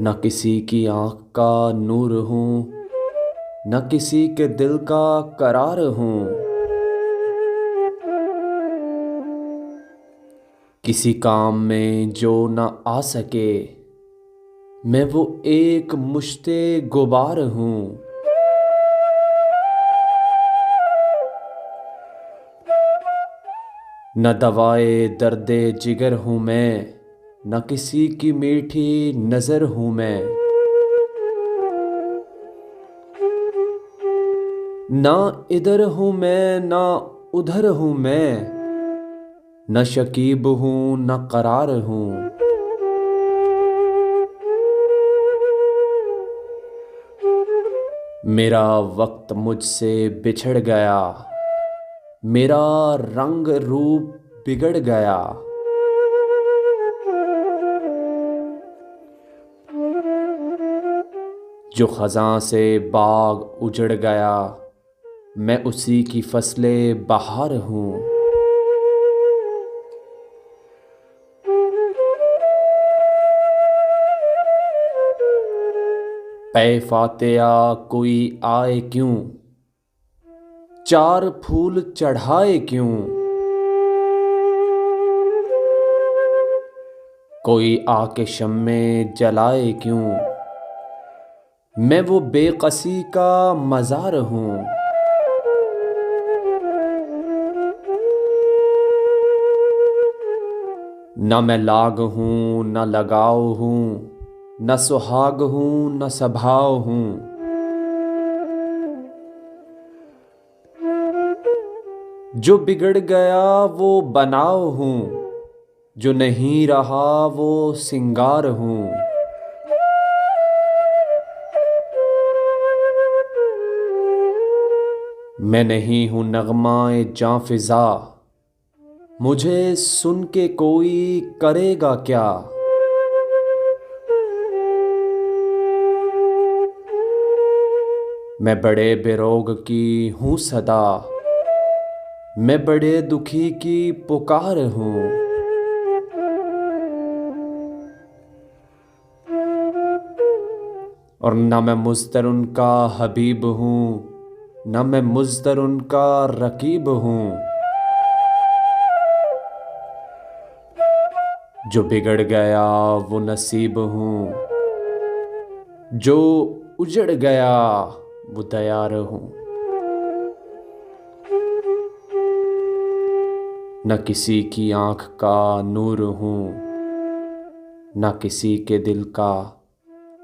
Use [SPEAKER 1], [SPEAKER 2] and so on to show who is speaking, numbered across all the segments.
[SPEAKER 1] न किसी की आँख का नूर हूँ, न किसी के दिल का करार हूँ। किसी काम में जो न आ सके, मैं वो एक मुश्ते गुबार हूँ। न दवाए दर्दे जिगर हूँ मैं, न किसी की मीठी नज़र हूँ मैं। ना इधर हूँ मैं, ना उधर हूँ मैं, न शकीब हूँ न करार हूँ। मेरा वक्त मुझसे बिछड़ गया, मेरा रंग रूप बिगड़ गया। जो खज़ां से बाग उजड़ गया, मैं उसी की फसलें बहार हूँ। पै फातिया कोई आए क्यों, चार फूल चढ़ाए क्यों। कोई आके शम्मे जलाए क्यों, मैं वो बेकसी का मज़ार हूँ। न मैं लाग हूँ न लगाव हूँ, न सुहाग हूँ न सभाव हूँ। जो बिगड़ गया वो बनाव हूँ, जो नहीं रहा वो सिंगार हूँ। मैं नहीं हूँ नगमाए जां फिजा, मुझे सुन के कोई करेगा क्या। मैं बड़े बेरोग की हूँ सदा, मैं बड़े दुखी की पुकार हूँ। और न मैं मुज़्तर उनका हबीब हूँ, न मैं मुज़्तर उनका रकीब हूँ। जो बिगड़ गया वो नसीब हूँ, जो उजड़ गया वो दयार हूँ। न किसी की आँख का नूर हूँ, न किसी के दिल का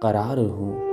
[SPEAKER 1] करार हूँ।